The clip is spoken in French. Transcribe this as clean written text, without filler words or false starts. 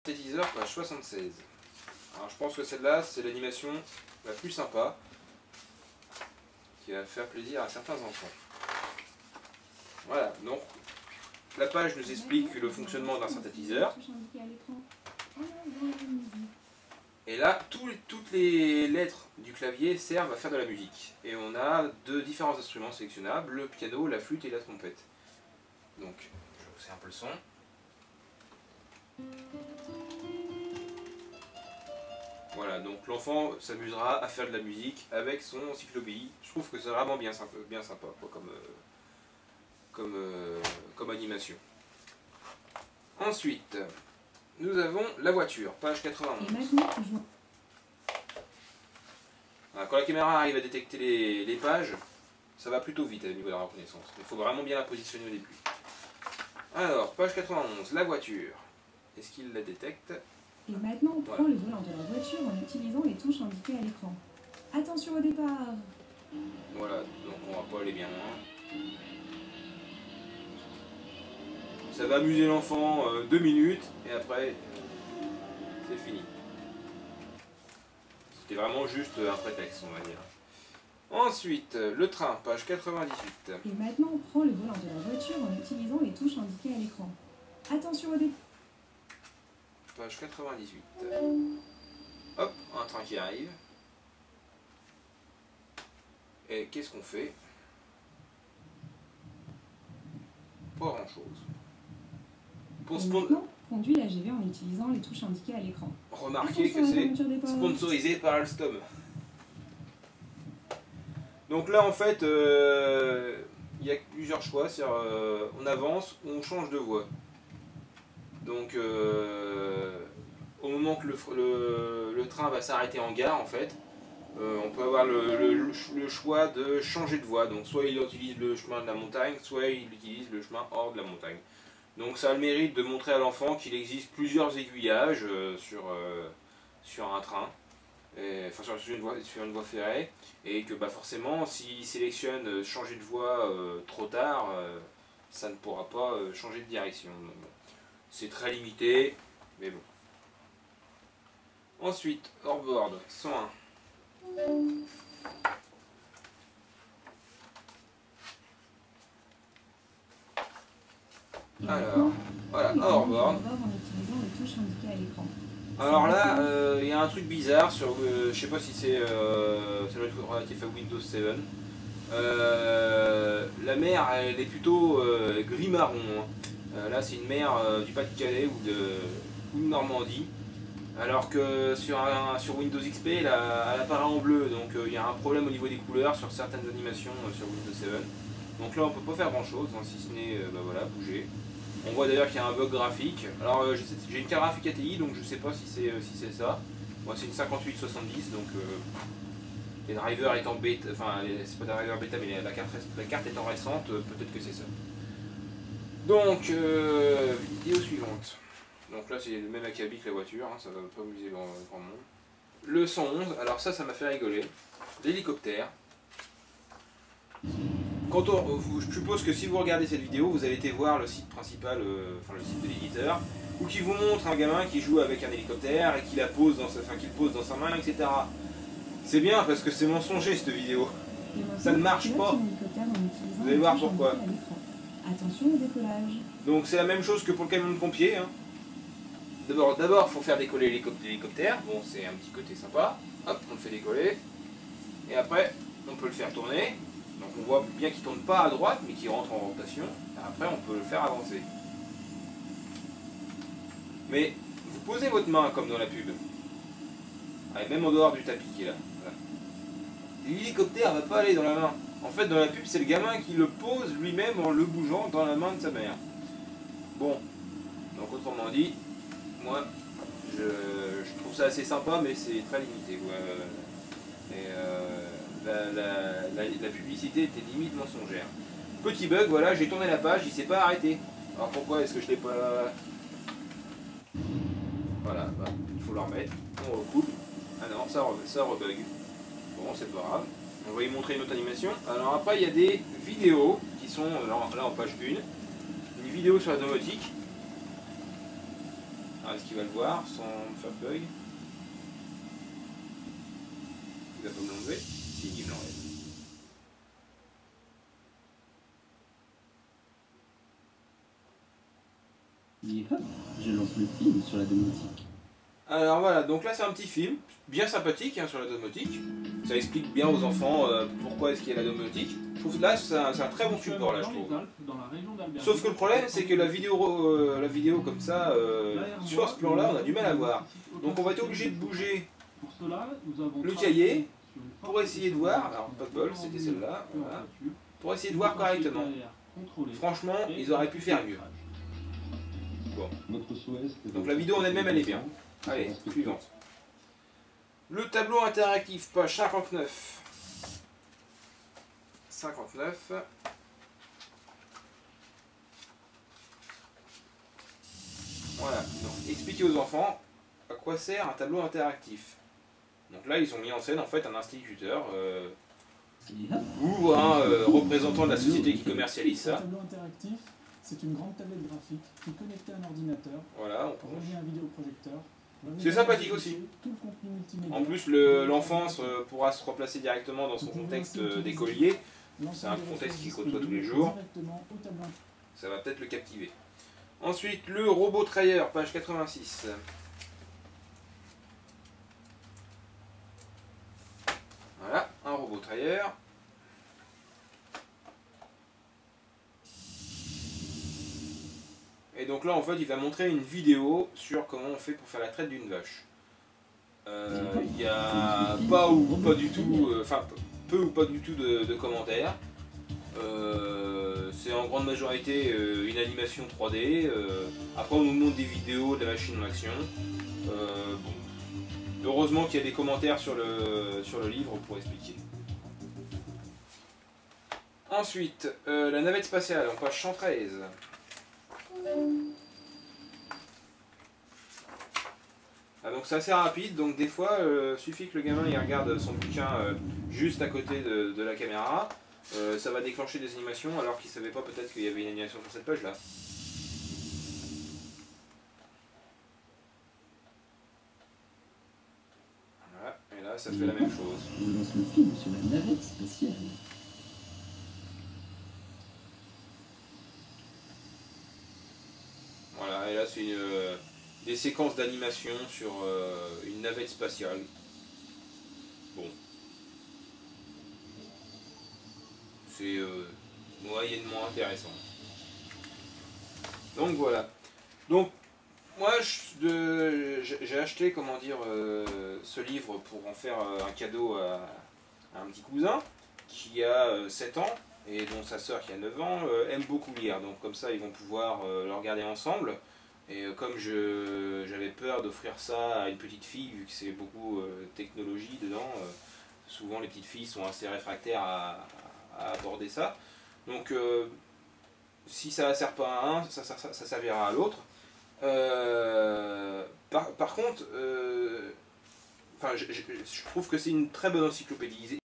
synthétiseur, page 76. Alors je pense que celle-là, c'est l'animation la plus sympa, qui va faire plaisir à certains enfants. Voilà, donc la page nous explique le fonctionnement d'un synthétiseur. Et là, toutes les lettres du clavier servent à faire de la musique. Et on a différents instruments sélectionnables, le piano, la flûte et la trompette. Donc, je vais hausser un peu le son. Voilà, donc l'enfant s'amusera à faire de la musique avec son encyclopédie. Je trouve que c'est vraiment bien sympa quoi, comme animation. Ensuite, nous avons la voiture, page 91. Voilà, quand la caméra arrive à détecter les pages, ça va plutôt vite au niveau de la reconnaissance. Il faut vraiment bien la positionner au début. Alors, page 91, la voiture. Est-ce qu'il la détecte? Et maintenant, on prend le volant de la voiture en utilisant les touches indiquées à l'écran. Attention au départ. Voilà, donc on va pas aller bien loin. Ça va amuser l'enfant 2 minutes et après, c'est fini. C'était vraiment juste un prétexte, on va dire. Ensuite, le train, page 98. Et maintenant, on prend le volant de la voiture en utilisant les touches indiquées à l'écran. Attention au départ. Page 98. Hop, un train qui arrive. Et qu'est-ce qu'on fait? Pas grand chose. Pour conduit la GV en utilisant les touches indiquées à l'écran. Remarquez que c'est sponsorisé par Alstom. Donc là en fait, il y a plusieurs choix, on avance ou on change de voie. Donc au moment que le train va s'arrêter en gare en fait, on peut avoir le choix de changer de voie. Donc soit il utilise le chemin de la montagne, soit il utilise le chemin hors de la montagne. Donc ça a le mérite de montrer à l'enfant qu'il existe plusieurs aiguillages sur un train, enfin sur une voie ferrée, et que forcément s'il sélectionne changer de voie trop tard, ça ne pourra pas changer de direction. Bon, c'est très limité, mais bon. Ensuite, hors-board, 101. Alors, voilà, hors-board. Alors là, il y a un truc bizarre sur, je sais pas si c'est ça doit être relatif à Windows 7. La mer, elle est plutôt gris-marron. Hein. Là, c'est une mer du Pas-de-Calais ou de Normandie. Alors que sur Windows XP, elle apparaît en bleu. Donc il y a un problème au niveau des couleurs sur certaines animations sur Windows 7. Donc là, on peut pas faire grand-chose, hein, si ce n'est voilà, bouger. On voit d'ailleurs qu'il y a un bug graphique. Alors j'ai une carte graphique ATI, donc je sais pas si c'est ça. Moi c'est une 5870, donc les drivers étant bêta, enfin c'est pas des drivers bêta, mais la carte étant récente, peut-être que c'est ça. Donc vidéo suivante. Donc là c'est le même acabit que la voiture, hein, ça va pas amuser grand monde. Le 111, alors ça m'a fait rigoler. L'hélicoptère. Je suppose que si vous regardez cette vidéo, vous avez été voir le site principal, enfin le site de l'éditeur, où qui vous montre un gamin qui joue avec un hélicoptère et qui le pose dans sa main, etc. C'est bien parce que c'est mensonger cette vidéo. Ça ne marche pas. Vous allez voir pourquoi. Attention au décollage. Donc c'est la même chose que pour le camion de pompier. Hein. D'abord, il faut faire décoller l'hélicoptère. Bon, c'est un petit côté sympa. Hop, on le fait décoller. Et après, on peut le faire tourner. Donc on voit bien qu'il ne tourne pas à droite, mais qu'il rentre en rotation. Et après, on peut le faire avancer. Mais vous posez votre main comme dans la pub. Allez, même en dehors du tapis qui est là. Voilà. L'hélicoptère ne va pas aller dans la main. En fait, dans la pub, c'est le gamin qui le pose lui-même en le bougeant dans la main de sa mère. Bon, donc autrement dit, moi, je trouve ça assez sympa, mais c'est très limité. Ouais. Et la publicité était limite mensongère. Petit bug, voilà, j'ai tourné la page, il s'est pas arrêté. Alors pourquoi est-ce que je l'ai pas... Voilà, il faut le remettre, on recoupe. Ah non, ça rebug. Bon, c'est pas grave. On va y montrer une autre animation. Alors après, il y a des vidéos qui sont là en page 1. Une vidéo sur la domotique. Alors, est-ce qu'il va le voir sans faire bug? Il va pas me l'enlever? Si, il me l'enlève. Et hop, je lance le film sur la domotique. Alors voilà, donc là c'est un petit film, bien sympathique hein, sur la domotique. Ça explique bien aux enfants pourquoi est-ce qu'il y a la domotique. Je trouve que là c'est un très bon support là je trouve. Sauf que le problème c'est que la vidéo comme ça, sur ce plan là on a du mal à voir. Donc on va être obligé de bouger le cahier pour essayer de voir. Alors pas de bol, c'était celle-là. Voilà. Pour essayer de voir correctement. Franchement, ils auraient pu faire mieux. Bon. Donc la vidéo en elle-même elle est bien. Allez, suivante. Le tableau interactif, page 59. 59. Voilà, donc expliquer aux enfants à quoi sert un tableau interactif. Donc là, ils ont mis en scène en fait un instituteur ou un représentant de la société qui commercialise ça. Un tableau interactif, c'est une grande tablette graphique qui est connectée à un ordinateur, voilà, reliée à un vidéoprojecteur. C'est sympathique aussi. Tout le contenu multimédia. En plus, l'enfance pourra se replacer directement dans son contexte d'écolier. C'est un contexte qu'il côtoie tous les jours. Ça va peut-être le captiver. Ensuite, le robot trailer, page 86. Voilà, un robot trailer. Et donc là, en fait, il va montrer une vidéo sur comment on fait pour faire la traite d'une vache. Il n'y a pas ou pas du tout, enfin peu ou pas du tout de commentaires. C'est en grande majorité une animation 3D. Après, on nous montre des vidéos de la machine en action. Bon. Heureusement qu'il y a des commentaires sur le livre pour expliquer. Ensuite, la navette spatiale en page 113. Ah, donc c'est assez rapide, donc des fois suffit que le gamin il regarde son bouquin juste à côté de la caméra, ça va déclencher des animations alors qu'il ne savait pas peut-être qu'il y avait une animation sur cette page là. Voilà, et là ça fait la même chose. On lance le film sur la navette spatiale. Voilà, et là c'est des séquences d'animation sur une navette spatiale. Bon. C'est moyennement intéressant. Donc voilà. Donc moi j'ai acheté comment dire ce livre pour en faire un cadeau à un petit cousin qui a 7 ans et dont sa sœur qui a 9 ans aime beaucoup lire. Donc comme ça ils vont pouvoir le regarder ensemble. Et comme j'avais peur d'offrir ça à une petite fille, vu que c'est beaucoup technologie dedans, souvent les petites filles sont assez réfractaires à aborder ça. Donc si ça ne sert pas à un, ça servira à l'autre. Par contre, je trouve que c'est une très bonne encyclopédie.